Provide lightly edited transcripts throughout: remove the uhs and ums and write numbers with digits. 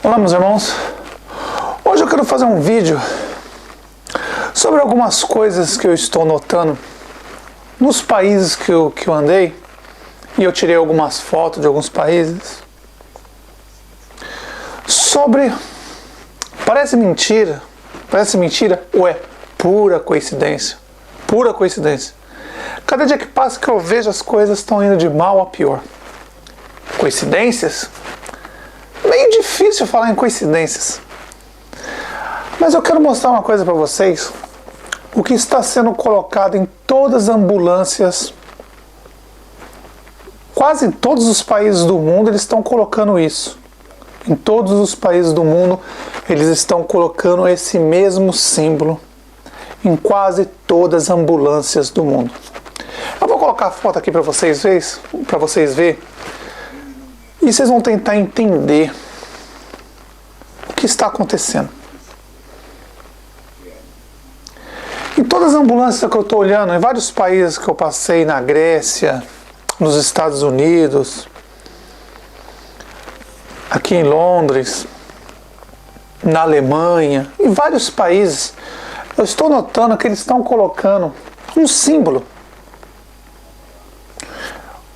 Olá, meus irmãos. Hoje eu quero fazer um vídeo sobre algumas coisas que eu estou notando nos países que eu andei, e eu tirei algumas fotos de alguns países. Parece mentira ou é pura coincidência? Pura coincidência. Cada dia que passa que eu vejo as coisas estão indo de mal a pior. Coincidências? Meio difícil falar em coincidências. Mas eu quero mostrar uma coisa para vocês. O que está sendo colocado em todas as ambulâncias, quase em todos os países do mundo, eles estão colocando isso. Em todos os países do mundo, eles estão colocando esse mesmo símbolo em quase todas as ambulâncias do mundo. Eu vou colocar a foto aqui para vocês verem, e vocês vão tentar entender o que está acontecendo. Em todas as ambulâncias que eu estou olhando, em vários países que eu passei, na Grécia, nos Estados Unidos, aqui em Londres, na Alemanha, em vários países, eu estou notando que eles estão colocando um símbolo.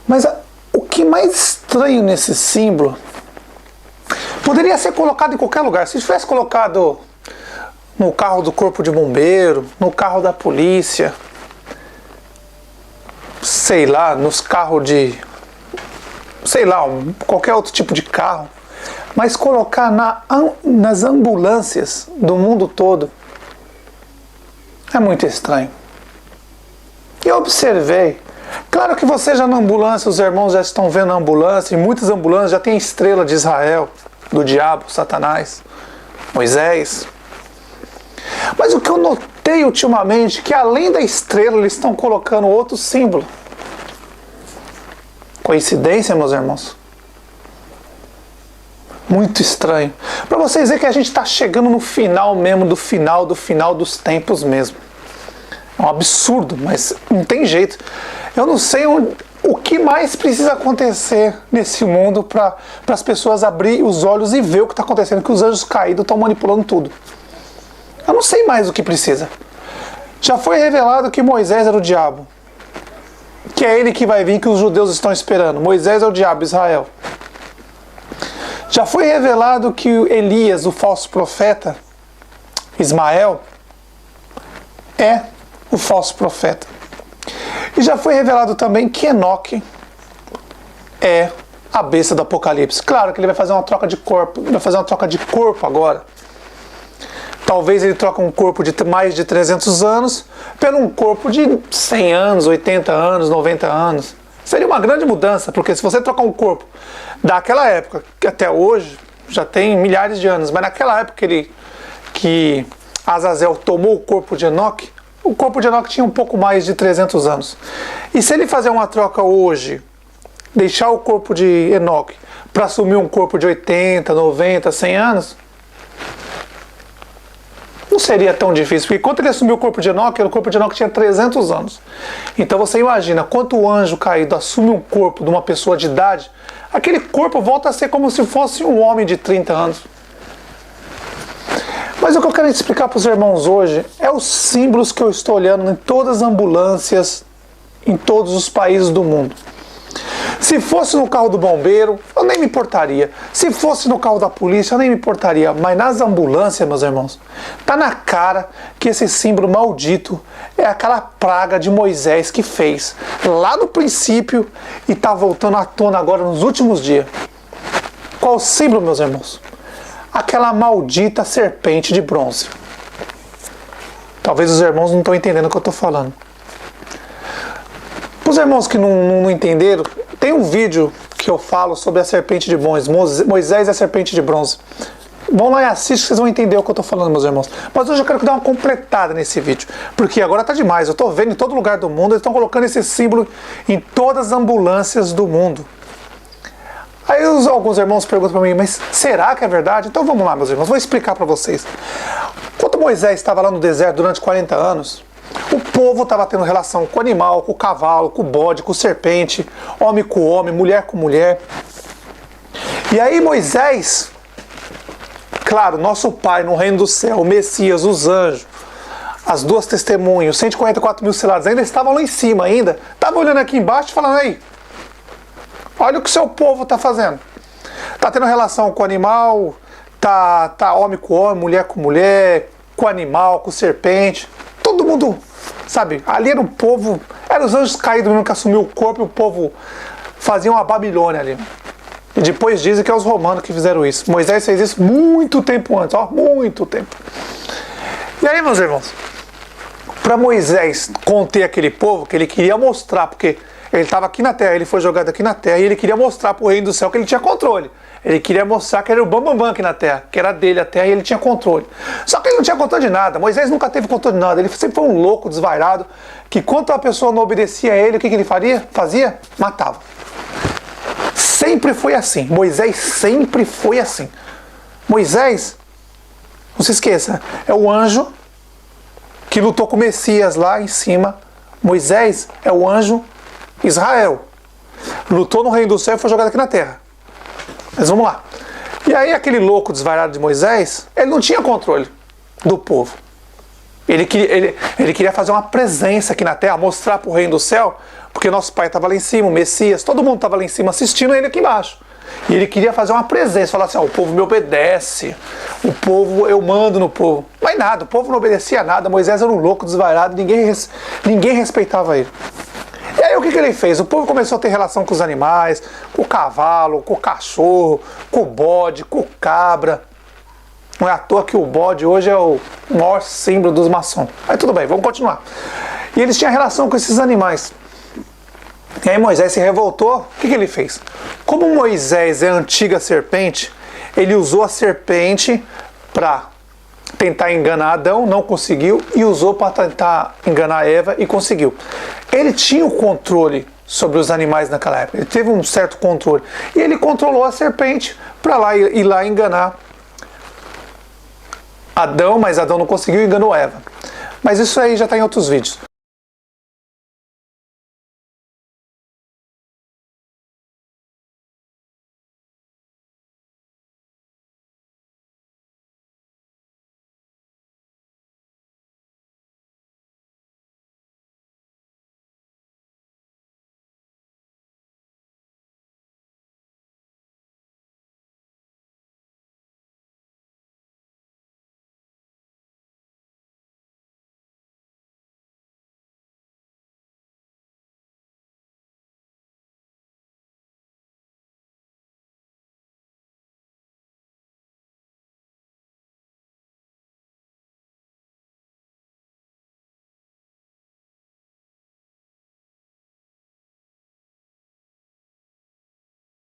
Mas o que mais estranho nesse símbolo poderia ser colocado em qualquer lugar. Se tivesse colocado no carro do corpo de bombeiro, no carro da polícia, sei lá, nos carros de, sei lá, qualquer outro tipo de carro, mas colocar nas ambulâncias do mundo todo é muito estranho. Eu observei. Claro que você já na ambulância, os irmãos já estão vendo a ambulância, e muitas ambulâncias já tem a estrela de Israel, do diabo, Satanás, Moisés. Mas o que eu notei ultimamente é que além da estrela eles estão colocando outro símbolo. Coincidência, meus irmãos? Muito estranho. Para vocês verem que a gente está chegando no final mesmo, do final dos tempos mesmo. É um absurdo, mas não tem jeito. Eu não sei o que mais precisa acontecer nesse mundo para as pessoas abrirem os olhos e ver o que está acontecendo, que os anjos caídos estão manipulando tudo. Eu não sei mais o que precisa. Já foi revelado que Moisés era o diabo, que é ele que vai vir, que os judeus estão esperando. Moisés é o diabo, Israel. Já foi revelado que Elias, o falso profeta, Ismael, é o falso profeta. E já foi revelado também que Enoque é a besta do Apocalipse. Claro que ele vai fazer uma troca de corpo, agora. Talvez ele troque um corpo de mais de 300 anos por um corpo de 100 anos, 80 anos, 90 anos. Seria uma grande mudança, porque se você trocar um corpo daquela época, que até hoje já tem milhares de anos, mas naquela época que Azazel tomou o corpo de Enoque, o corpo de Enoque tinha um pouco mais de 300 anos. E se ele fazer uma troca hoje, deixar o corpo de Enoque para assumir um corpo de 80, 90, 100 anos, não seria tão difícil, porque quando ele assumiu o corpo de Enoque tinha 300 anos. Então você imagina, quando o anjo caído assume um corpo de uma pessoa de idade, aquele corpo volta a ser como se fosse um homem de 30 anos. Mas o que eu quero explicar para os irmãos hoje é os símbolos que eu estou olhando em todas as ambulâncias, em todos os países do mundo. Se fosse no carro do bombeiro, eu nem me importaria. Se fosse no carro da polícia, eu nem me importaria. Mas nas ambulâncias, meus irmãos, tá na cara que esse símbolo maldito é aquela praga de Moisés que fez lá no princípio e tá voltando à tona agora nos últimos dias. Qual o símbolo, meus irmãos? Aquela maldita serpente de bronze. Talvez os irmãos não estão entendendo o que eu estou falando. Para os irmãos que não entenderam, tem um vídeo que eu falo sobre a serpente de bronze, Moisés e a serpente de bronze. Vão lá e assistam, vocês vão entender o que eu estou falando, meus irmãos. Mas hoje eu quero dar uma completada nesse vídeo, porque agora está demais. Eu estou vendo em todo lugar do mundo, eles estão colocando esse símbolo em todas as ambulâncias do mundo. Aí alguns irmãos perguntam para mim, mas será que é verdade? Então vamos lá, meus irmãos, vou explicar para vocês. Quando Moisés estava lá no deserto durante 40 anos, o povo estava tendo relação com o animal, com o cavalo, com o bode, com o serpente, homem com homem, mulher com mulher. E aí Moisés claro, nosso Pai no reino do céu, o Messias, os anjos, as duas testemunhas, 144 mil selados, ainda estavam lá em cima, ainda. Estavam olhando aqui embaixo e falando, aí, olha o que o seu povo está fazendo. Está tendo relação com o animal, tá homem com homem, mulher com mulher, com animal, com serpente. Todo mundo, sabe, ali era o povo, eram os anjos caídos mesmo que assumiu o corpo e o povo fazia uma Babilônia ali. E depois dizem que é os romanos que fizeram isso. Moisés fez isso muito tempo antes, ó, muito tempo. E aí, meus irmãos, para Moisés conter aquele povo, que ele queria mostrar, porque ele estava aqui na terra, ele foi jogado aqui na terra, e ele queria mostrar para o reino do céu que ele tinha controle. Ele queria mostrar que era o bambambam aqui na terra, que era dele a terra e ele tinha controle. Só que ele não tinha controle de nada, Moisés nunca teve controle de nada, ele sempre foi um louco, desvairado, que quando a pessoa não obedecia a ele, o que ele fazia? Matava. Sempre foi assim, Moisés sempre foi assim. Moisés, não se esqueça, é o anjo que lutou com o Messias lá em cima. Moisés é o anjo Israel. Lutou no reino do céu e foi jogado aqui na terra. Mas vamos lá. E aí aquele louco desvairado de Moisés, ele não tinha controle do povo. Ele queria fazer uma presença aqui na terra, mostrar para o reino do céu, porque nosso pai estava lá em cima, o Messias, todo mundo estava lá em cima assistindo ele aqui embaixo. E ele queria fazer uma presença, falar assim, o povo me obedece, o povo, eu mando no povo. Mas nada, o povo não obedecia a nada, Moisés era um louco desvairado, ninguém respeitava ele. E aí o que ele fez? O povo começou a ter relação com os animais, com o cavalo, com o cachorro, com o bode, com o cabra. Não é à toa que o bode hoje é o maior símbolo dos maçons. Mas tudo bem, vamos continuar. E eles tinham relação com esses animais. E aí Moisés se revoltou, o que ele fez? Como Moisés é a antiga serpente, ele usou a serpente para tentar enganar Adão, não conseguiu, e usou para tentar enganar Eva e conseguiu. Ele tinha o controle sobre os animais naquela época, ele teve um certo controle. E ele controlou a serpente para ir lá enganar Adão, mas Adão não conseguiu e enganou Eva. Mas isso aí já está em outros vídeos.